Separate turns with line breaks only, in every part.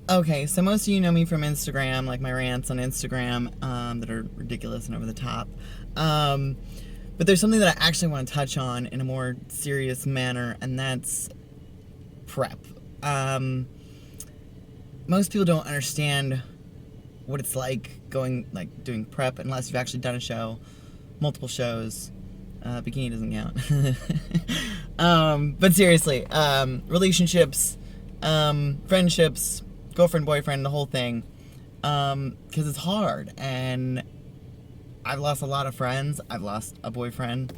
Okay, so most of you know me from Instagram, like my rants on Instagram that are ridiculous and over the top. But there's something that I actually want to touch on in a more serious manner, and that's prep. Most people don't understand what it's like doing prep unless you've actually done a show, multiple shows. Bikini doesn't count. But seriously, relationships, friendships, girlfriend, boyfriend, the whole thing, because it's hard, and I've lost a lot of friends, I've lost a boyfriend,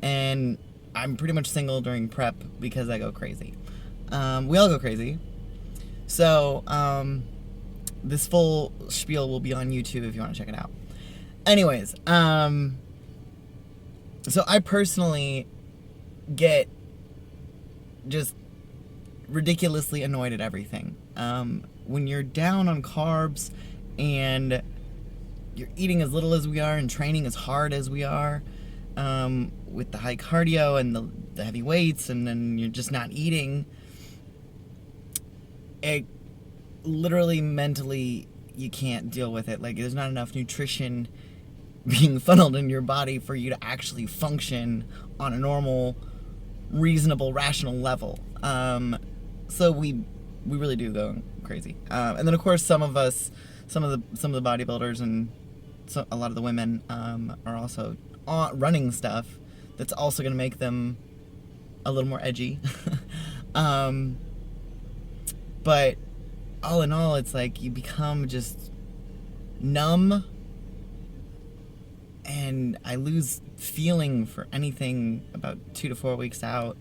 and I'm pretty much single during prep because I go crazy. We all go crazy. So, this full spiel will be on YouTube if you want to check it out. Anyways, so I personally get just ridiculously annoyed at everything. When you're down on carbs and you're eating as little as we are and training as hard as we are, with the high cardio and the heavy weights, and then you're just not eating, it literally mentally you can't deal with it. Like, there's not enough nutrition being funneled in your body for you to actually function on a normal, reasonable, rational level. So we really do go crazy. And then of course some of the bodybuilders and a lot of the women are also running stuff that's also going to make them a little more edgy. But all in all, it's like you become just numb, and I lose feeling for anything about 2 to 4 weeks out.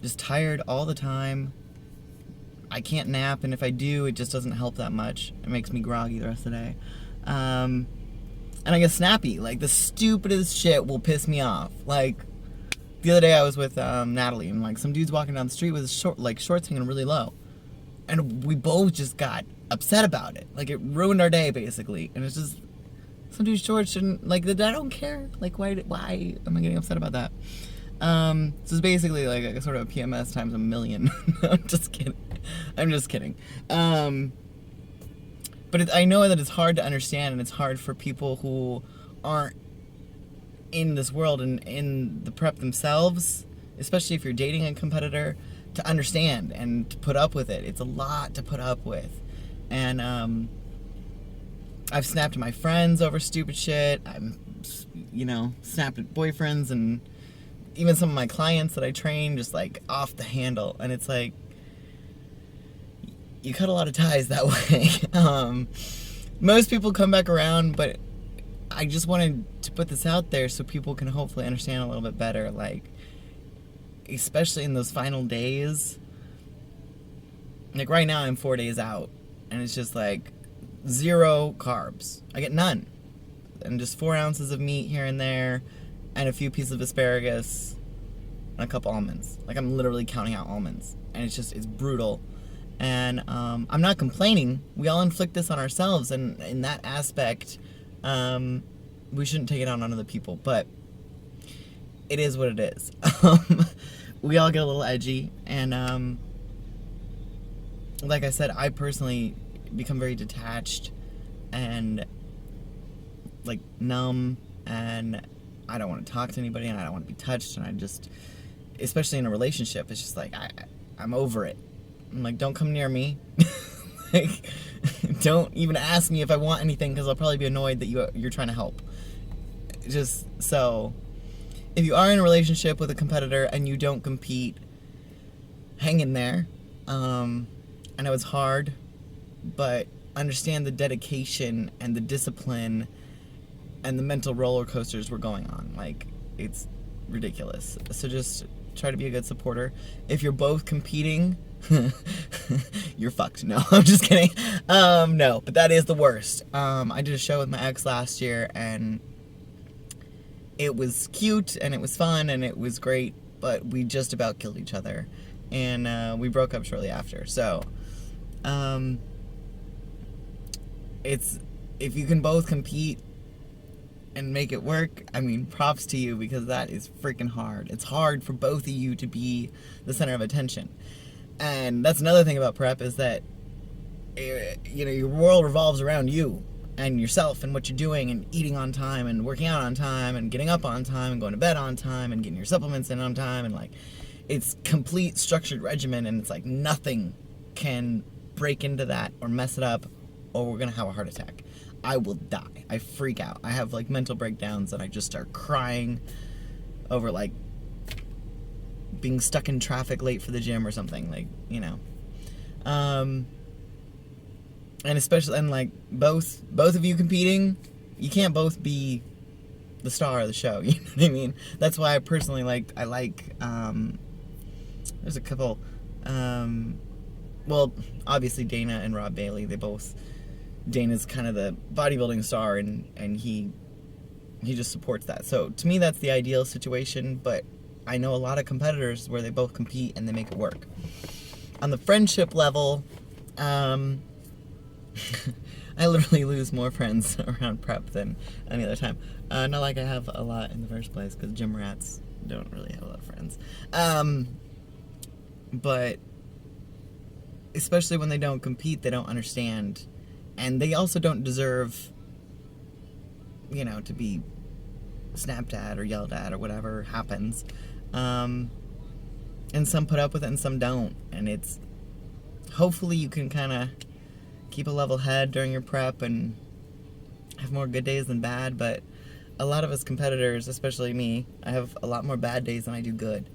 Just tired all the time. I can't nap, and if I do, it just doesn't help that much. It makes me groggy the rest of the day. And I get snappy. Like, the stupidest shit will piss me off. Like, the other day I was with Natalie, and like some dude's walking down the street with his shorts hanging really low, and we both just got upset about it. Like, it ruined our day basically. And it's just, some dude's shorts shouldn't, like, I don't care. Like, why am I getting upset about that? So it's basically like a sort of a PMS times a million. I'm just kidding. But I know that it's hard to understand, and it's hard for people who aren't in this world and in the prep themselves, especially if you're dating a competitor, to understand and to put up with it. It's a lot to put up with. And I've snapped at my friends over stupid shit. I'm, snapped at boyfriends, and even some of my clients that I train, just like off the handle. And it's like, you cut a lot of ties that way. Most people come back around, but I just wanted to put this out there so people can hopefully understand a little bit better. Like, especially in those final days. Like, right now I'm 4 days out, and it's just like 0 carbs. I get none. And just 4 ounces of meat here and there, and a few pieces of asparagus, and a couple almonds. Like, I'm literally counting out almonds. And it's brutal. And I'm not complaining. We all inflict this on ourselves, and in that aspect, we shouldn't take it out on other people. But it is what it is. We all get a little edgy, and like I said, I personally become very detached and like numb, and I don't want to talk to anybody, and I don't want to be touched, and I just, especially in a relationship, it's just like I'm over it. I'm like, don't come near me. Like, don't even ask me if I want anything, because I'll probably be annoyed that you're trying to help. Just, so if you are in a relationship with a competitor and you don't compete, hang in there. I know it's hard, but understand the dedication and the discipline and the mental roller coasters we're going on. Like, it's ridiculous. So just try to be a good supporter. If you're both competing, you're fucked. No, I'm just kidding. No, but that is the worst. I did a show with my ex last year, and it was cute, and it was fun, and it was great, but we just about killed each other, and we broke up shortly after. So it's, if you can both compete and make it work, I mean, props to you, because that is freaking hard. It's hard for both of you to be the center of attention. And that's another thing about prep is that, you know, your world revolves around you and yourself and what you're doing and eating on time and working out on time and getting up on time and going to bed on time and getting your supplements in on time, and like, it's complete structured regimen, and it's like nothing can break into that or mess it up, or we're gonna have a heart attack. I will die. I freak out. I have like mental breakdowns and I just start crying over like being stuck in traffic late for the gym or something, like, you know. And especially, and like both of you competing, you can't both be the star of the show, you know what I mean? That's why I personally I like there's a couple, well, obviously Dana and Rob Bailey, Dana's kind of the bodybuilding star, and he just supports that. So to me, that's the ideal situation, but I know a lot of competitors where they both compete and they make it work. On the friendship level, I literally lose more friends around prep than any other time. Not like I have a lot in the first place, because gym rats don't really have a lot of friends. But especially when they don't compete, they don't understand. And they also don't deserve, you know, to be snapped at or yelled at or whatever happens. And some put up with it and some don't. And it's, hopefully you can kind of keep a level head during your prep and have more good days than bad. But a lot of us competitors, especially me, I have a lot more bad days than I do good.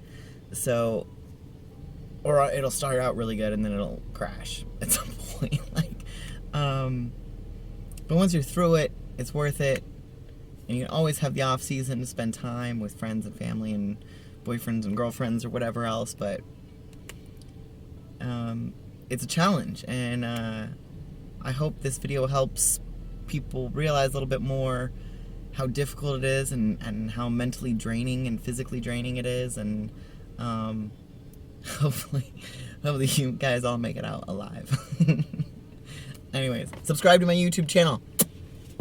So, or it'll start out really good and then it'll crash at some point. But once you're through it, it's worth it. And you can always have the off season to spend time with friends and family and boyfriends and girlfriends or whatever else. But it's a challenge, and I hope this video helps people realize a little bit more how difficult it is, and how mentally draining and physically draining it is, and hopefully you guys all make it out alive. Anyways, subscribe to my YouTube channel.